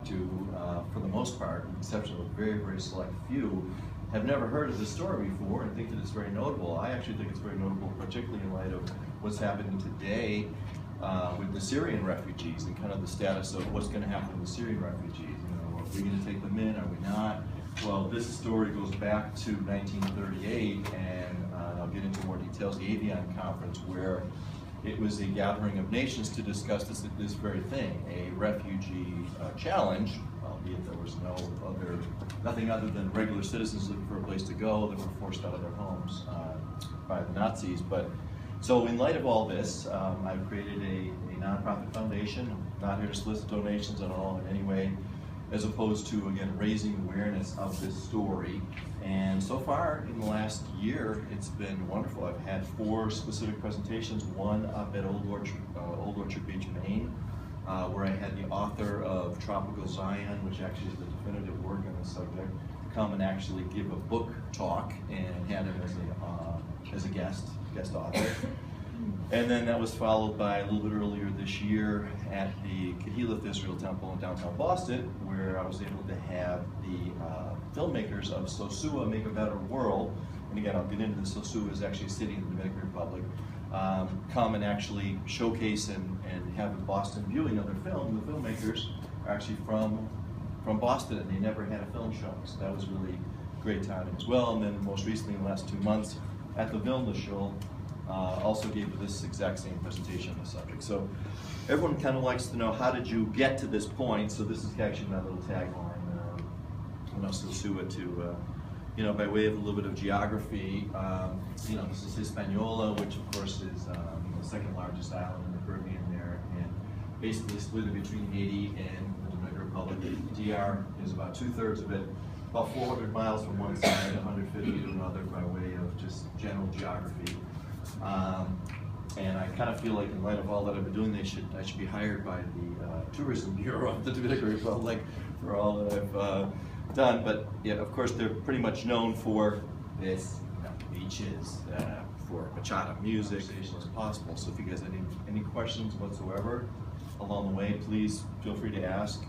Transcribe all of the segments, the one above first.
For the most part, with the exception of a very, very select few, have never heard of this story before and think that it's very notable. I actually think it's very notable, particularly in light of what's happening today with the Syrian refugees and kind of the status of what's going to happen with the Syrian refugees. You know, are we going to take them in? Are we not? Well, this story goes back to 1938, and I'll get into more details. The Avion Conference, where it was a gathering of nations to discuss this very thing, a refugee challenge, albeit there was nothing other than regular citizens looking for a place to go that were forced out of their homes by the Nazis. But so in light of all this, I've created a nonprofit foundation. I'm not here to solicit donations at all in any way, as opposed to, again, raising awareness of this story. And so far, in the last year, it's been wonderful. I've had 4 specific presentations, one up at Old Orchard Beach, Maine, where I had the author of Tropical Zion, which actually is the definitive work on this subject, come and actually give a book talk, and had him as a guest author. And then that was followed by a little bit earlier this year at the Kehileth Israel Temple in downtown Boston, where I was able to have the filmmakers of Sosua Make a Better World, and again, I'll get into this. Sosua is actually a city in the Dominican Republic, come and actually showcase and have a Boston viewing of their film. The filmmakers are actually from Boston, and they never had a film showing, so that was really great timing as well. And then most recently, in the last 2 months, at the Vilna show, also gave this exact same presentation on the subject. So everyone kind of likes to know, how did you get to this point? So this is actually my little tagline, Sosua, to, by way of a little bit of geography. This is Hispaniola, which of course is the second largest island in the Caribbean there, and basically split it between Haiti and the Dominican Republic. The DR is about 2/3 of it, about 400 miles from one side, 150 to another, by way of just general geography. And I kind of feel like, in light of all that I've been doing, I should be hired by the Tourism Bureau of the Dominican Republic for all that I've done. But yeah, of course, they're pretty much known for this, beaches, for bachata music, as possible. So if you guys have any questions whatsoever along the way, please feel free to ask.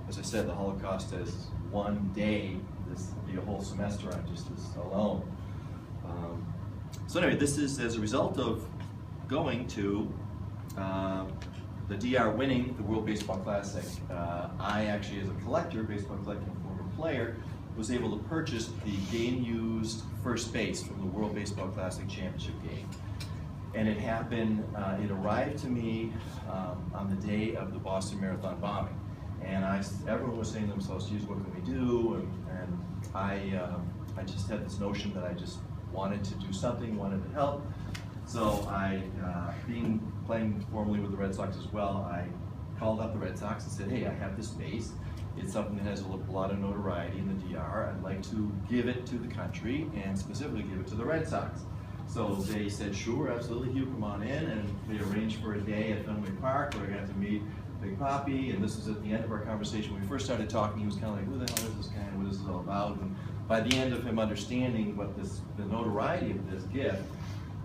As I said, the Holocaust has one day. This will be a whole semester on just this alone. So anyway, this is as a result of going to the DR winning the World Baseball Classic. I actually, as a collector, baseball collector and former player, was able to purchase the game-used first base from the World Baseball Classic Championship game. And it happened, it arrived to me on the day of the Boston Marathon bombing. And everyone was saying to themselves, geez, what can we do? And I just had this notion that I just wanted to do something, wanted to help. So playing formally with the Red Sox as well, I called up the Red Sox and said, hey, I have this base. It's something that has a lot of notoriety in the DR. I'd like to give it to the country, and specifically give it to the Red Sox. So they said, sure, absolutely, Hugh, come on in. And we arranged for a day at Fenway Park where I got to meet Big Papi. And this was at the end of our conversation. When we first started talking, he was kind of like, who the hell is this guy and what is this all about? And by the end of him understanding what the notoriety of this gift,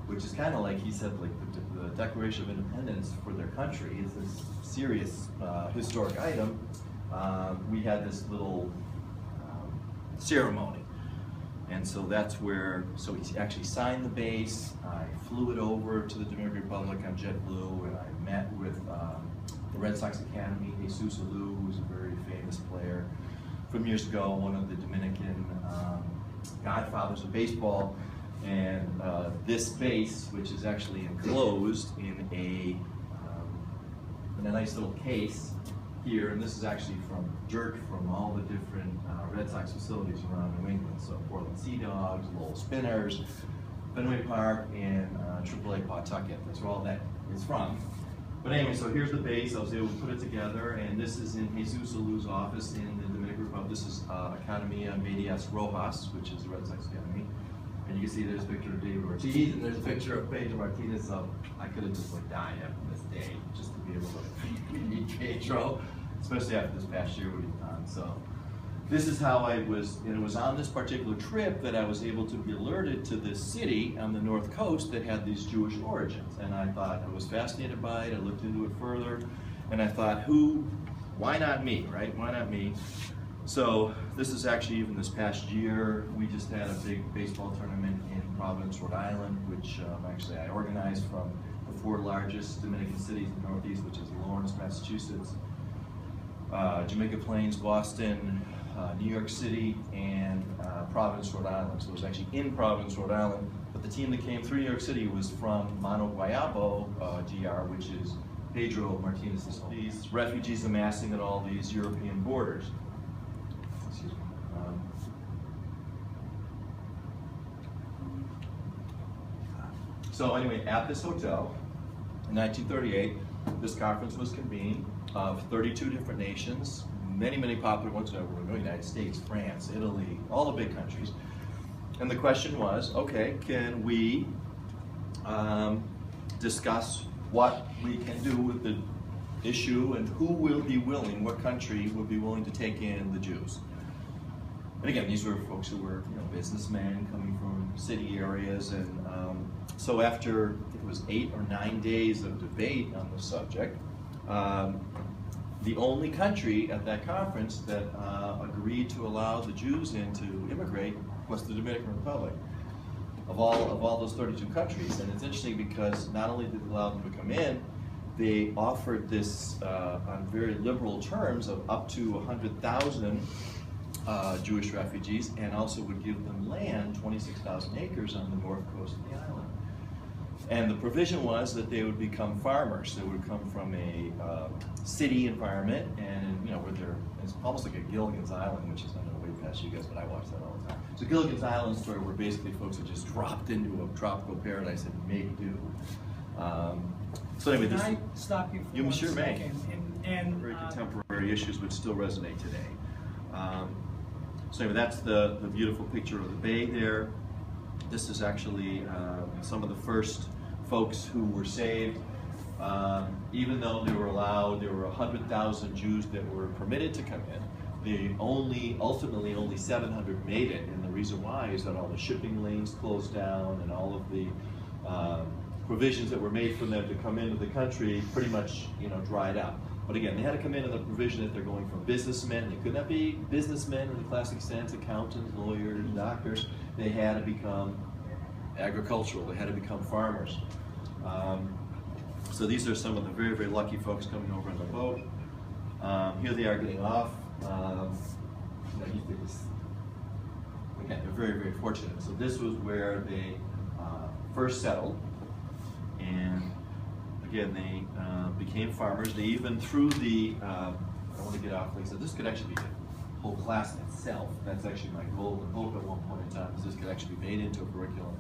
which is kind of like, he said, like the Declaration of Independence for their country, is this serious historic item. We had this little ceremony. And so that's where, so he actually signed the base. I flew it over to the Dominican Republic on JetBlue, and I met with the Red Sox Academy, Jesus Alou, who's a very famous player from years ago, one of the Dominican godfathers of baseball. And this base, which is actually enclosed in a nice little case here, and this is actually from dirt from all the different Red Sox facilities around New England. So Portland Sea Dogs, Lowell Spinners, Fenway Park, and AAA Pawtucket. That's where all that is from. But anyway, so here's the base. I was able to put it together, and this is in Jesus Alou's office in the Dominican Republic. This is Academia Medias Rojas, which is the Red Sox Academy. And you can see there's a picture of David Ortiz, and there's a picture of Pedro Martinez. So I could have just died after this day, just to be able to meet Pedro, especially after this past year what he's done. So this is how I was, and it was on this particular trip that I was able to be alerted to this city on the North Coast that had these Jewish origins. And I thought, I was fascinated by it, I looked into it further, and I thought, who why not me, right? Why not me? So this is actually even this past year, we just had a big baseball tournament in Providence, Rhode Island, which actually I organized from the 4 largest Dominican cities in the Northeast, which is Lawrence, Massachusetts, Jamaica Plains, Boston, New York City, and Providence, Rhode Island. So it was actually in Providence, Rhode Island, but the team that came through New York City was from Mono Guayabo, DR, which is Pedro Martinez's home. These refugees amassing at all these European borders. Excuse me. So anyway, at this hotel, in 1938, this conference was convened of 32 different nations, many popular ones, the United States, France, Italy, all the big countries. And the question was, okay, can we discuss what we can do with the issue and who will be willing, what country will be willing to take in the Jews? And again, these were folks who were businessmen coming from city areas, and so after, I think it was 8 or 9 days of debate on the subject, the only country at that conference that agreed to allow the Jews in to immigrate was the Dominican Republic. Of all those 32 countries, and it's interesting because not only did they allow them to come in, they offered this on very liberal terms of up to 100,000 Jewish refugees, and also would give them land, 26,000 acres on the north coast of the island. And the provision was that they would become farmers. They would come from a city environment, and where it's almost like a Gilligan's Island, which is, I know, way past you guys, but I watch that all the time. It's a Gilligan's Island story where basically folks are just dropped into a tropical paradise and make do. So anyway, Can I stop you for you one sure second? And very contemporary issues which still resonate today. So anyway, that's the beautiful picture of the bay there. This is actually some of the first folks who were saved. Even though they were allowed, there were 100,000 Jews that were permitted to come in. Ultimately only 700 made it, and the reason why is that all the shipping lanes closed down and all of the provisions that were made for them to come into the country pretty much dried up. But again, they had to come in on the provision that they're going from businessmen. They could not be businessmen in the classic sense, accountants, lawyers, doctors. They had to become agricultural. They had to become farmers. So these are some of the very lucky folks coming over on the boat. Here they are getting off. Again, they're very fortunate. So this was where they first settled, and again, they became farmers. They even through the, I don't want to get off, like I said, this could actually be a whole class in itself. That's actually my goal and hope at one point in time, is this could actually be made into a curriculum.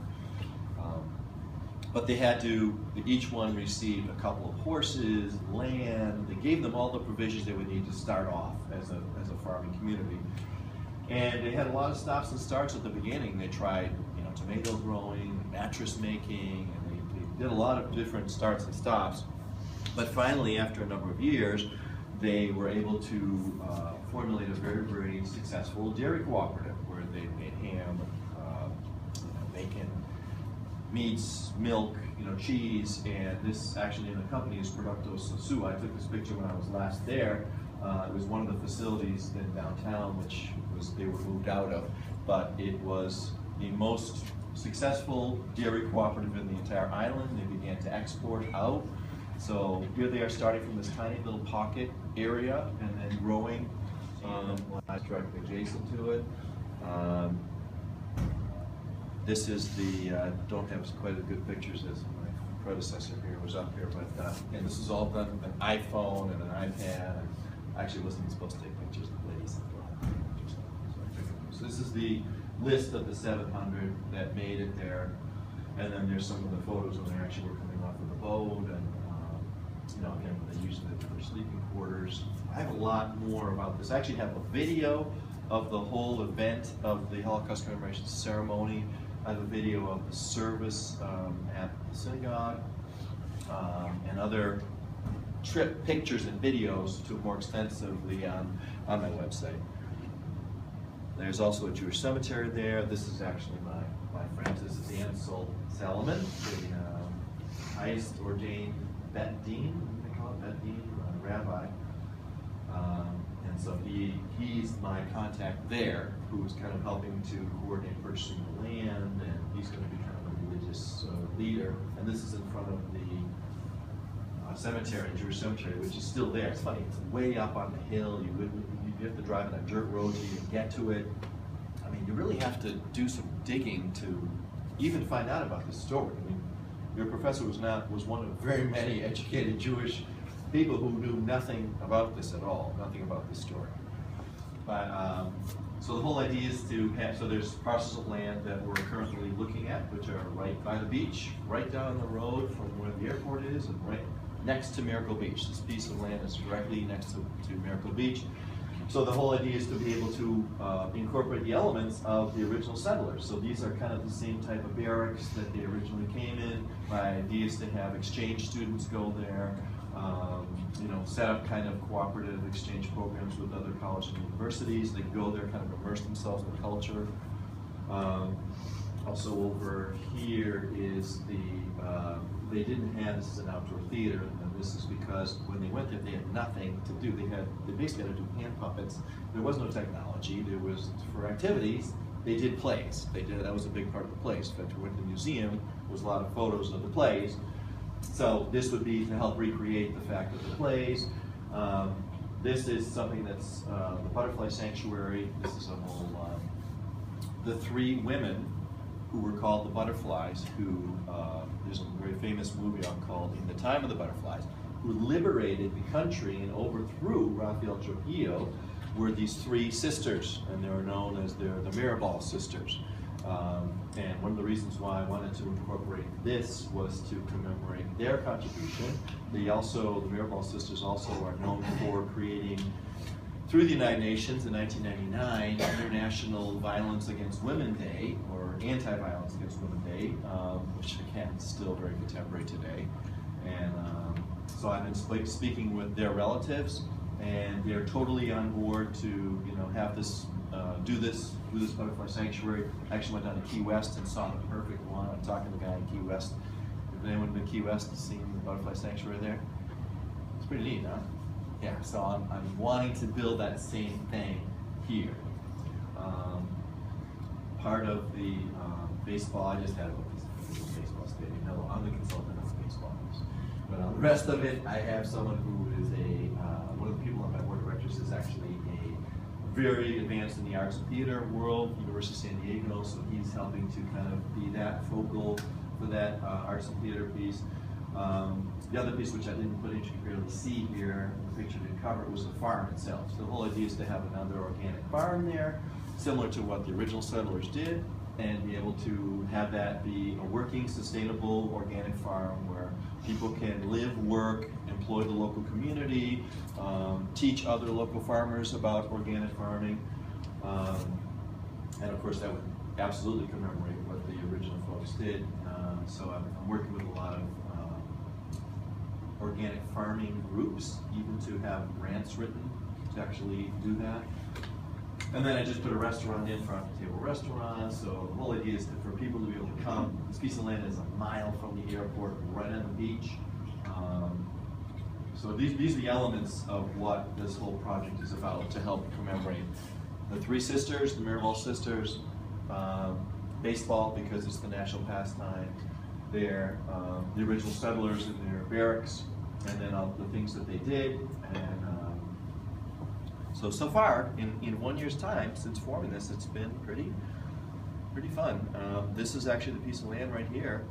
But they had to, each one received a couple of horses, land. They gave them all the provisions they would need to start off as a farming community. And they had a lot of stops and starts at the beginning. They tried, tomato growing, mattress making, and they did a lot of different starts and stops. But finally, after a number of years, they were able to formulate a very successful dairy cooperative where they made ham, bacon, meats, milk, cheese, and this actually in the company is Producto Sosua. I took this picture when I was last there. It was one of the facilities in downtown, which they were moved out of, but it was the most successful dairy cooperative in the entire island. They began to export out. So here they are starting from this tiny little pocket area and then growing directly adjacent to it. This is the, don't have quite as good pictures as my predecessor here was up here, but and this is all done with an iPhone and an iPad. I actually wasn't supposed to take pictures of ladies. So this is the list of the 700 that made it there, and then there's some of the photos when they actually were coming off of the boat, and again, they used it for sleeping quarters. I have a lot more about this. I actually have a video of the whole event of the Holocaust commemoration ceremony. I have a video of the service at the synagogue and other trip pictures and videos to more extensively on my website. There's also a Jewish cemetery there. This is actually my friends. This is Ansel Salomon, the highest ordained Bet Din, they call it Bet Din, rabbi. And so he's my contact there, who's kind of helping to coordinate purchasing the land, and he's going to be kind of a religious leader. And this is in front of the cemetery, Jewish cemetery, which is still there. It's funny, it's way up on the hill. You have to drive on a dirt road to even get to it. I mean, you really have to do some digging to even find out about this story. I mean, your professor was one of very many educated Jewish people who knew nothing about this at all, nothing about this story. But so the whole idea is to have, so there's parcels of land that we're currently looking at, which are right by the beach, right down the road from where the airport is, and right next to Miracle Beach. This piece of land is directly next to Miracle Beach. So the whole idea is to be able to incorporate the elements of the original settlers. So these are kind of the same type of barracks that they originally came in. My idea is to have exchange students go there, set up kind of cooperative exchange programs with other colleges and universities. They go there, kind of immerse themselves in the culture. Also over here is they didn't have, this is an outdoor theater, and this is because when they went there, they had nothing to do. They basically had to do hand puppets. There was no technology. There was, for activities, they did plays. That was a big part of the plays. In fact, we went to the museum, there was a lot of photos of the plays. So this would be to help recreate the fact of the plays. This is something that's the Butterfly Sanctuary. This is a whole, the three women who were called the Butterflies, who, there's a very famous movie called In the Time of the Butterflies, who liberated the country and overthrew Rafael Trujillo, were these three sisters, and they were known as the Mirabal sisters. And one of the reasons why I wanted to incorporate this was to commemorate their contribution. The Mirabal sisters also are known for creating, through the United Nations in 1999, International Violence Against Women Day, or Anti-Violence Against Women Day, which again is still very contemporary today. And so I've been speaking with their relatives, and they're totally on board to have this, do this Butterfly Sanctuary. I actually went down to Key West and saw the perfect one. I'm talking to the guy in Key West. Has anyone been to Key West and seen the Butterfly Sanctuary there? It's pretty neat, huh? Yeah, so I'm wanting to build that same thing here. Part of the baseball, I just had a baseball stadium. No, I'm the consultant of baseball. But on the rest of it, I have someone who is one of the people on my board of directors is actually very advanced in the arts and theater world, University of San Diego, so he's helping to kind of be that focal for that arts and theater piece. The other piece, which I didn't put in, you can barely see here, the picture didn't cover, was the farm itself. So the whole idea is to have another organic farm there, similar to what the original settlers did, and be able to have that be a working, sustainable, organic farm where people can live, work, employ the local community, teach other local farmers about organic farming, and of course that would absolutely commemorate what the original folks did. So I'm working with a lot of organic farming groups, even to have grants written to actually do that. And then I just put a restaurant in, farm to table restaurant. So the whole idea is for people to be able to come. This piece of land is a mile from the airport, right on the beach. So these are the elements of what this whole project is about, to help commemorate the three sisters, the Mirabal sisters, baseball because it's the national pastime, the original settlers in their barracks, and then all the things that they did. And so far, in 1 year's time since forming this, it's been pretty fun. This is actually the piece of land right here.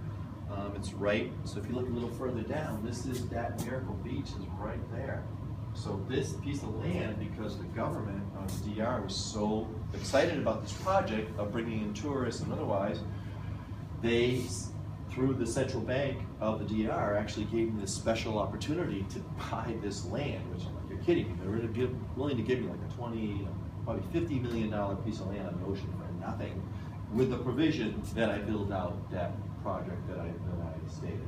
It's right, so if you look a little further down, that Miracle Beach is right there. So this piece of land, because the government of the DR was so excited about this project of bringing in tourists and otherwise, they, through the central bank of the DR, actually gave me this special opportunity to buy this land, which I'm like, you're kidding me. They're willing to give me like a probably $50 million piece of land on the ocean for nothing, with the provision that I build out that project that I stated.